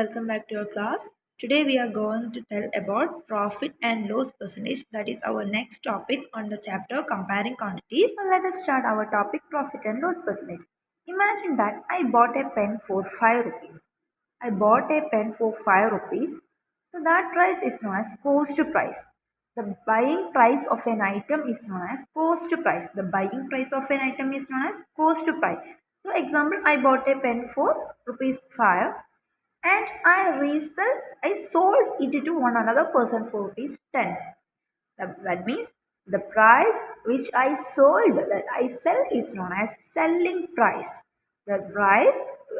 welcome back to your class. Today we are going to tell about profit and loss percentage. That is our next topic on the chapter comparing quantities. So let us start our topic profit and loss percentage. Imagine that I bought a pen for 5 rupees. I bought a pen for 5 rupees. So that price is known as cost price. The buying price of an item is known as cost price. The buying price of an item is known as cost price. So example, I bought a pen for rupees 5 and I sold it to one another person for rupees 10. That means the price which that I sell is known as selling price. The price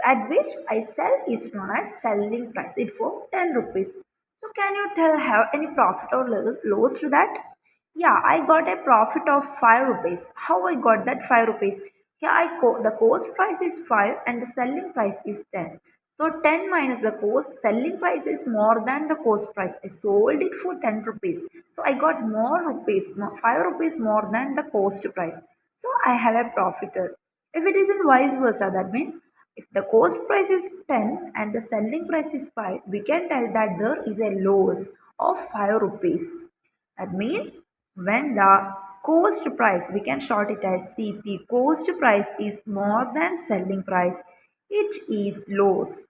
at which I sell is known as selling price. It for 10 rupees. So can you tell have any profit or loss to that? Yeah, I got a profit of 5 rupees. How I got that 5 rupees? Here the cost price is 5 and the selling price is 10. So 10 minus the cost, selling price is more than the cost price. I sold it for 10 rupees. So I got more rupees, 5 rupees more than the cost price. So I have a profit. If it is in vice versa, that means if the cost price is 10 and the selling price is 5, we can tell that there is a loss of 5 rupees. That means when the cost price, we can short it as CP, cost price is more than selling price, it is loss.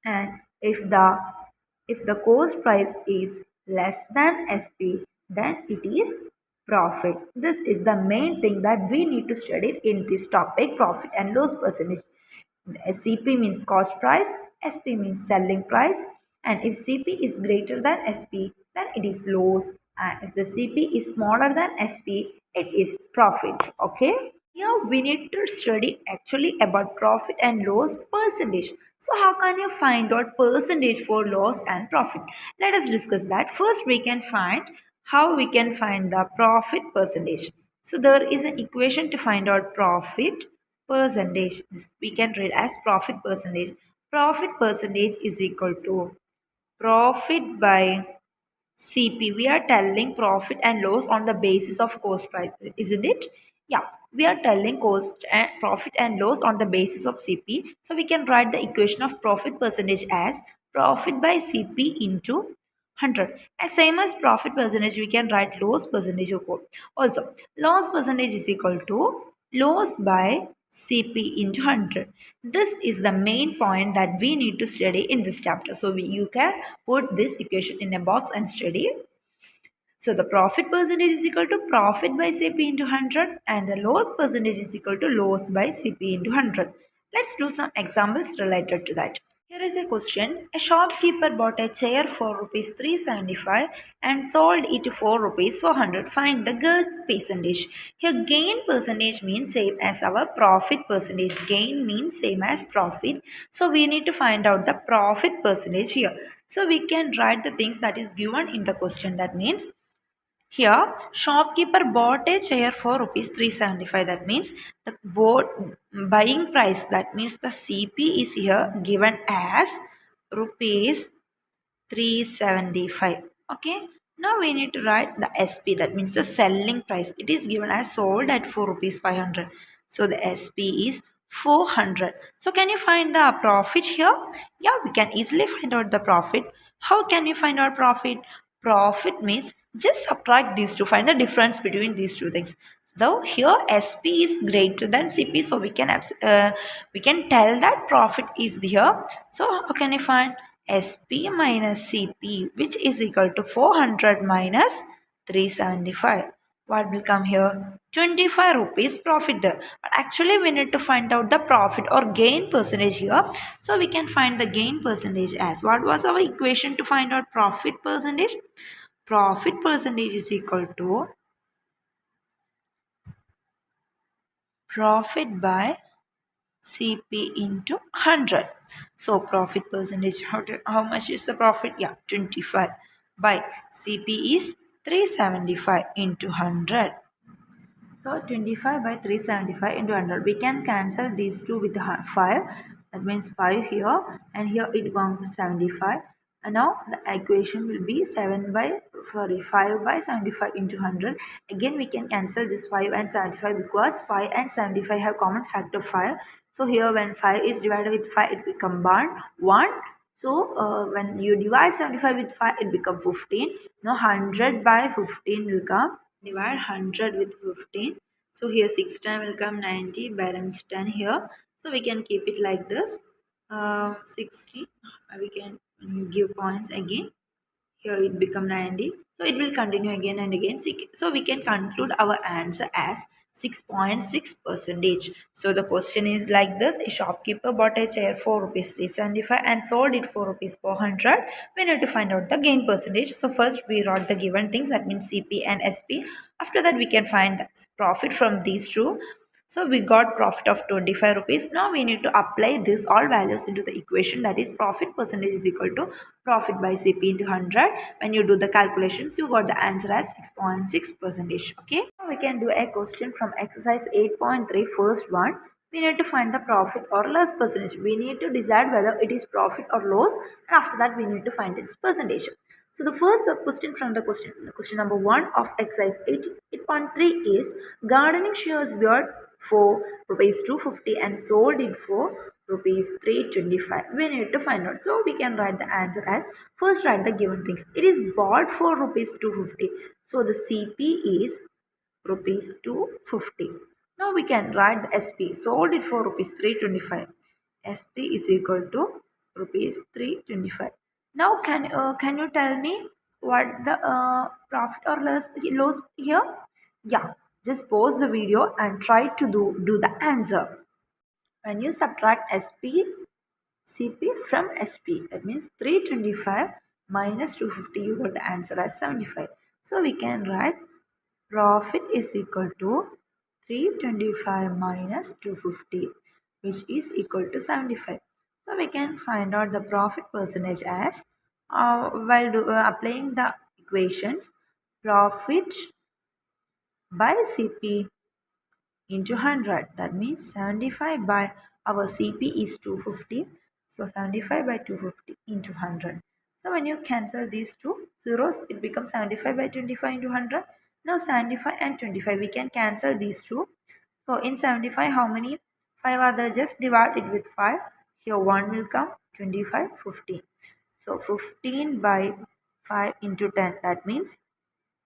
And if the cost price is less than SP, then it is profit. This is the main thing that we need to study in this topic, profit and loss percentage. CP means cost price, SP means selling price, and if CP is greater than SP, then it is loss, and if the CP is smaller than SP, it is profit. Okay. Here we need to study actually about profit and loss percentage. So how can you find out percentage for loss and profit? Let us discuss that. First we can find how we can find the profit percentage. So there is an equation to find out profit percentage. This we can read as profit percentage. Profit percentage is equal to profit by CP. We are telling profit and loss on the basis of cost price, isn't it? Yeah, we are telling cost and profit and loss on the basis of CP. So we can write the equation of profit percentage as profit by CP into 100. As same as profit percentage, we can write loss percentage also. Loss percentage is equal to loss by CP into 100. This is the main point that we need to study in this chapter. So you can put this equation in a box and study. So the profit percentage is equal to profit by CP into 100 and the loss percentage is equal to loss by CP into 100. Let's do some examples related to that. Here is a question. A shopkeeper bought a chair for rupees 375 and sold it for rupees 400. Find the gain percentage. Here gain percentage means same as our profit percentage. Gain means same as profit. So we need to find out the profit percentage here. So we can write the things that is given in the question. That means here, shopkeeper bought a chair for rupees 375. That means the buying price, that means the CP is here given as rupees 375. Okay. Now we need to write the SP, that means the selling price. It is given as sold at 4 rupees 500. So the SP is 400. So can you find the profit here? Yeah, we can easily find out the profit. How can you find out profit? Profit means just subtract these to find the difference between these two things. Though here SP is greater than CP, so we can tell that profit is here. So how can you find SP minus CP, which is equal to 400 minus 375? What will come here? 25 rupees profit there. But actually we need to find out the profit or gain percentage here. So we can find the gain percentage as, what was our equation to find out profit percentage? Profit percentage is equal to profit by CP into 100. So profit percentage, how much is the profit? Yeah, 25 by CP is 375 into 100. So 25 by 375 into 100. We can cancel these two with 5. That means 5 here and here it goes to 75. And now the equation will be 5 by 75 into 100. Again we can cancel this 5 and 75 because 5 and 75 have common factor 5. So here when 5 is divided with 5 it will combine 1. So when you divide 75 with 5, it becomes 15. Now 100 by 15 will come. Divide 100 with 15. So here 6 times will come 90. Balance 10 here. So we can keep it like this. 60. We can give points again. Here it become 90. So it will continue again and again. So we can conclude our answer as 6.6 percentage. So the question is like this: a shopkeeper bought a chair for rupees 375 and sold it for rupees 400. We need to find out the gain percentage. So first we wrote the given things, that means CP and SP. After that we can find the profit from these two. So we got profit of 25 rupees. Now we need to apply this all values into the equation, that is profit percentage is equal to profit by CP into 100. When you do the calculations, you got the answer as 6.6 percentage. Okay. Now we can do a question from exercise 8.3 first one. We need to find the profit or loss percentage. We need to decide whether it is profit or loss, and after that we need to find its percentage. So the first question from the question number 1 of exercise 8.3 is: gardening shears beard for rupees 250 and sold it for rupees 325. We need to find out. So we can write the answer as, first write the given things. It is bought for rupees 250. So the CP is rupees 250. Now we can write the SP. Sold it for rupees 325. SP is equal to rupees 325. Now can you tell me what the profit or loss here? Yeah, just pause the video and try to do the answer. When you subtract SP, CP from SP, that means 325 minus 250, you got the answer as 75. So we can write profit is equal to 325 minus 250, which is equal to 75. So we can find out the profit percentage as, applying the equations, profit by CP into 100, that means 75 by our CP is 250, so 75 by 250 into 100. So when you cancel these two zeros, it becomes 75 by 25 into 100. Now 75 and 25, we can cancel these two. So in 75, how many 5 are there? Just divide it with 5. Here 1 will come, 25, 15. So 15 by 5 into 10, that means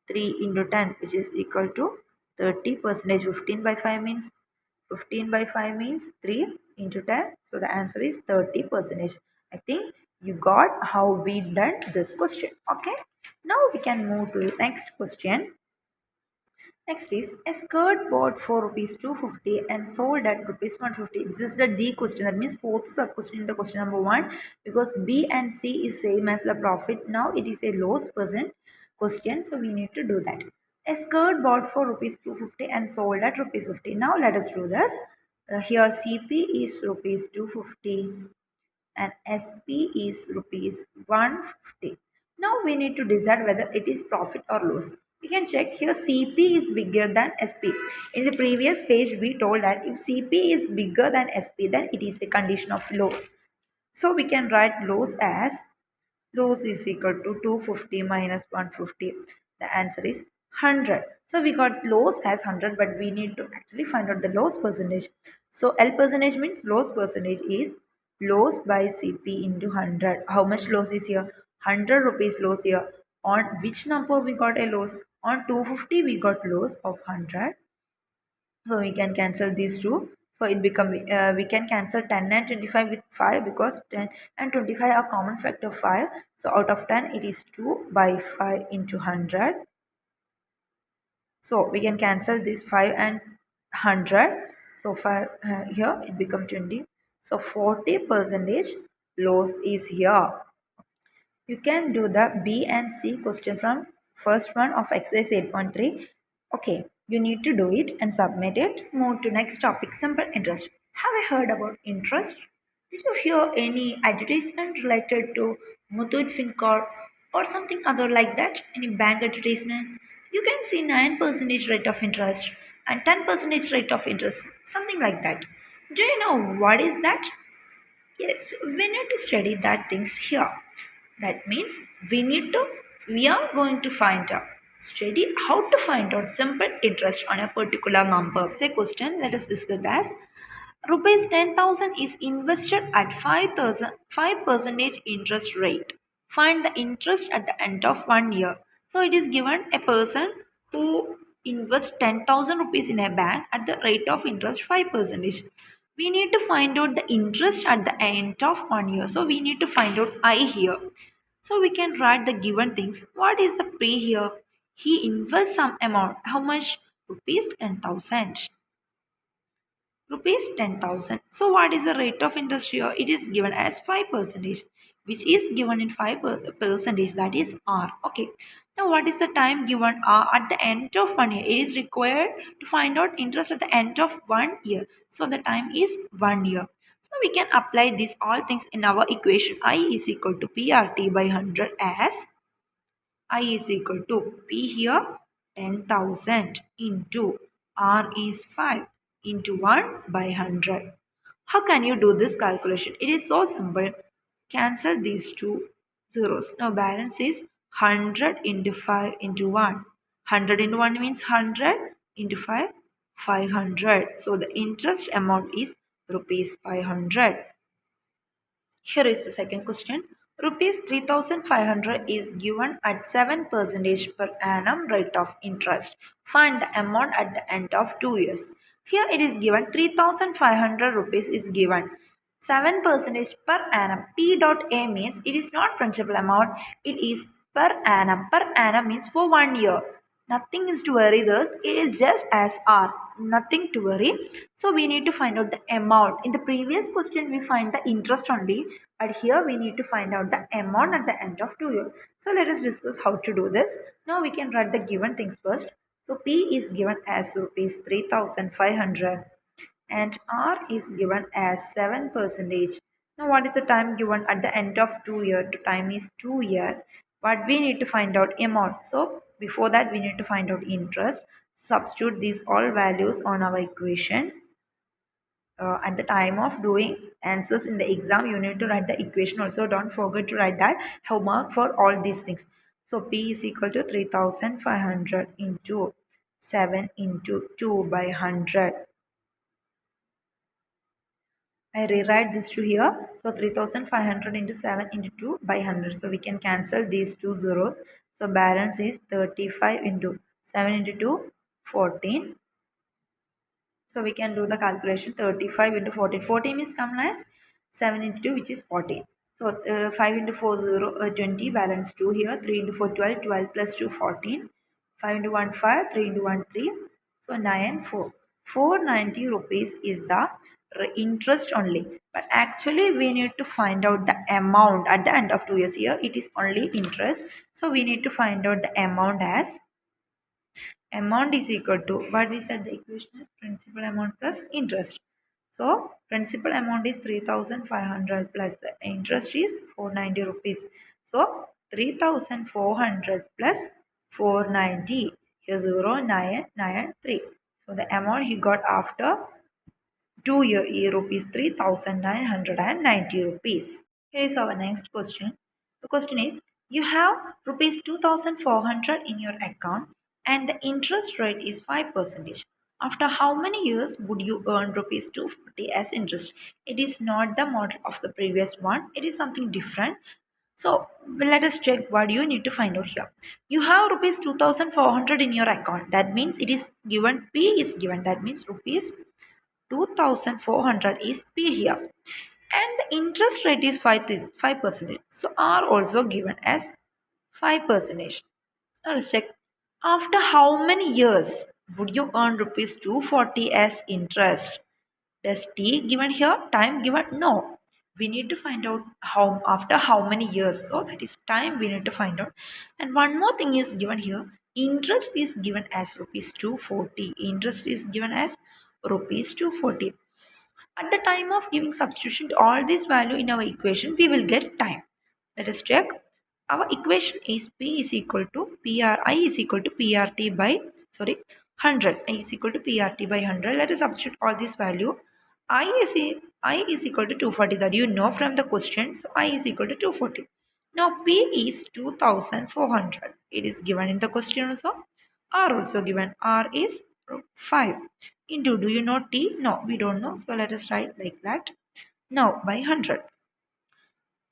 3 into 10, which is equal to 30 percentage. 15 by 5 means 3 into 10. So the answer is 30 percentage. I think you got how we done this question. Okay. Now we can move to the next question. Next is, a skirt bought for rupees 250 and sold at rupees 150. This is the D question. That means fourth sub question in the question number 1, because B and C is same as the profit. Now it is a loss percent question, so we need to do that. A skirt bought for rupees 250 and sold at rupees 50. Now let us do this. Here CP is rupees 250 and SP is rupees 150. Now we need to decide whether it is profit or loss. We can check here, CP is bigger than SP. In the previous page we told that if CP is bigger than SP, then it is a condition of loss. So we can write loss as, loss is equal to 250 minus 150. The answer is 100. So we got loss as 100, but we need to actually find out the loss percentage. So L percentage means loss percentage is loss by CP into 100. How much loss is here? 100 rupees loss here. On which number we got a loss? On 250 we got loss of 100. So we can cancel these two. So it become, we can cancel 10 and 25 with 5, because 10 and 25 are common factor of 5. So out of 10 it is 2 by 5 into 100. So we can cancel this 5 and 100. So 5 here it become 20. So 40 percentage loss is here. You can do the B and C question from first one of exercise 8.3. Okay, you need to do it and submit it. Move to next topic, simple interest. Have you heard about interest? Did you hear any advertisement related to Muthoot FinCorp or something other like that? Any bank advertisement? You can see 9% rate of interest and 10% rate of interest, something like that. Do you know what is that? Yes, we need to study that things here. That means we are going to find out, study how to find out simple interest on a particular number. Say question, let us discuss as, Rupees 10,000 is invested at 5% interest rate. Find the interest at the end of 1 year. So it is given a person who invests 10,000 rupees in a bank at the rate of interest 5%. We need to find out the interest at the end of 1 year. So we need to find out I here. So we can write the given things. What is the pay here? He invests some amount. How much? Rupees 10,000. Rupees 10,000. So what is the rate of interest here? It is given as 5%, which is given in 5%, that is R. Okay. Now what is the time given at the end of 1 year? It is required to find out interest at the end of 1 year. So the time is 1 year. So we can apply these all things in our equation. I is equal to PRT by 100 as I is equal to P here 10,000 into R is 5 into 1 by 100. How can you do this calculation? It is so simple. Cancel these two zeros. Now balance is 100 into 5 into 1. 100 into 1 means 100 into 5, 500. So the interest amount is rupees 500. Here is the second question. Rupees 3,500 is given at 7% per annum rate of interest. Find the amount at the end of 2 years. Here it is given 3,500 rupees is given. 7% per annum. P dot A means it is not principal amount. It is per annum. Per annum means for 1 year. Nothing is to worry there. It is just as R. Nothing to worry. So we need to find out the amount. In the previous question we find the interest only. But here we need to find out the amount at the end of 2 years. So let us discuss how to do this. Now we can write the given things first. So P is given as rupees 3,500 and R is given as 7%. Now what is the time given at the end of 2 year? The time is 2 year. But we need to find out amount. So before that we need to find out interest. Substitute these all values on our equation. At the time of doing answers in the exam you need to write the equation also. Don't forget to write that. Have mark for all these things. So P is equal to 3,500 into 7 into 2 by 100. I rewrite this to here. So 3,500 into 7 into 2 by 100. So we can cancel these two zeros. So balance is 35 into 7 into 2, 14. So we can do the calculation. 35 into 14. 14 is come as 7 into 2, which is 14. So 5 into 4 0 20, balance 2 here. 3 into 4 12, 12 plus 2 14. 5 into 1 5, 3 into 1 3. So 9 4. 490 rupees is the interest only. But actually we need to find out the amount at the end of 2 years. Here it is only interest. So we need to find out the amount as amount is equal to what we said, the equation is principal amount plus interest. So principal amount is 3,500 plus the interest is 490 rupees. So 3,400 plus 490, here 0993. So the amount he got after 2 year rupees 3,990 rupees. Here is our next question. The question is, you have rupees 2,400 in your account and the interest rate is 5%. After how many years would you earn rupees 240 as interest? It is not the model of the previous one. It is something different. So let us check what you need to find out here. You have rupees 2,400 in your account. That means it is given, P is given. That means rupees 2,400 is P here. And the interest rate is 5%. So R also given as 5%. Now let's check. After how many years would you earn rupees 240 as interest? Does T given here? Time given? No. We need to find out how after how many years. So that is time we need to find out. And one more thing is given here. Interest is given as rupees 240. Interest is given as rupees 240. At the time of giving substitution to all this value in our equation, we will get time. Let us check. Our equation is P is equal to I is equal to PRT by, 100. I is equal to PRT by 100. Let us substitute all this value. I is equal to 240, that you know from the question. So I is equal to 240. Now P is 2,400. It is given in the question also. R also given. R is 5. into, do you know t? No, we don't know. So let us write like that. Now by 100.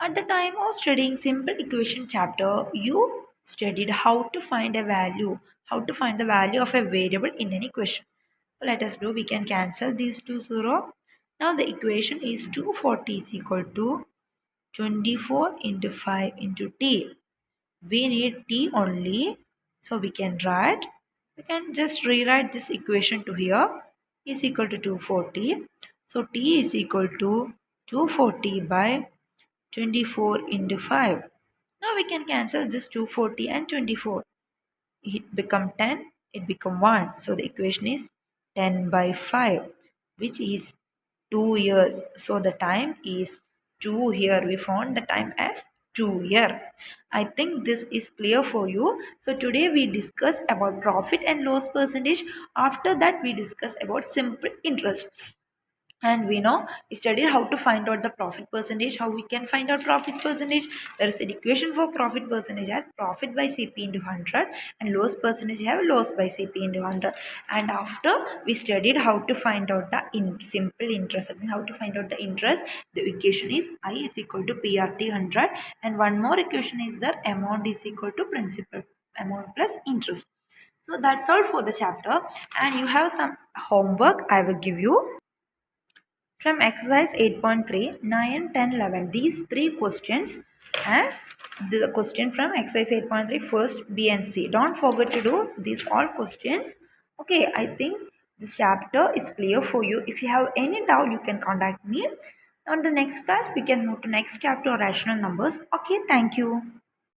At the time of studying simple equation chapter, you studied how to find a value, how to find the value of a variable in an equation. So let us do, we can cancel these two zero. Now the equation is 240 is equal to 24 into 5 into t. We need t only, so we can just rewrite this equation to here is equal to 240. So t is equal to 240 by 24 into 5. Now we can cancel this 240 and 24. It become 10, it become 1. So the equation is 10 by 5, which is 2 years. So the time is 2 here. We found the time as 2 year. I think this is clear for you. So today we discuss about profit and loss percentage. After that we discuss about simple interest, and we know we studied how to find out the profit percentage. How we can find out profit percentage? There is an equation for profit percentage as profit by cp into 100, and loss percentage have loss by cp into 100. And after we studied how to find out the simple interest, I mean how to find out the interest, the equation is I is equal to prt 100, and one more equation is that amount is equal to principal amount plus interest. So that's all for the chapter, and you have some homework I will give you from exercise 8.3, 9, 10, 11. These three questions and the question from exercise 8.3 first B and C. Don't forget to do these all questions. Okay, I think this chapter is clear for you. If you have any doubt, you can contact me. On the next class, we can move to next chapter, rational numbers. Okay, thank you.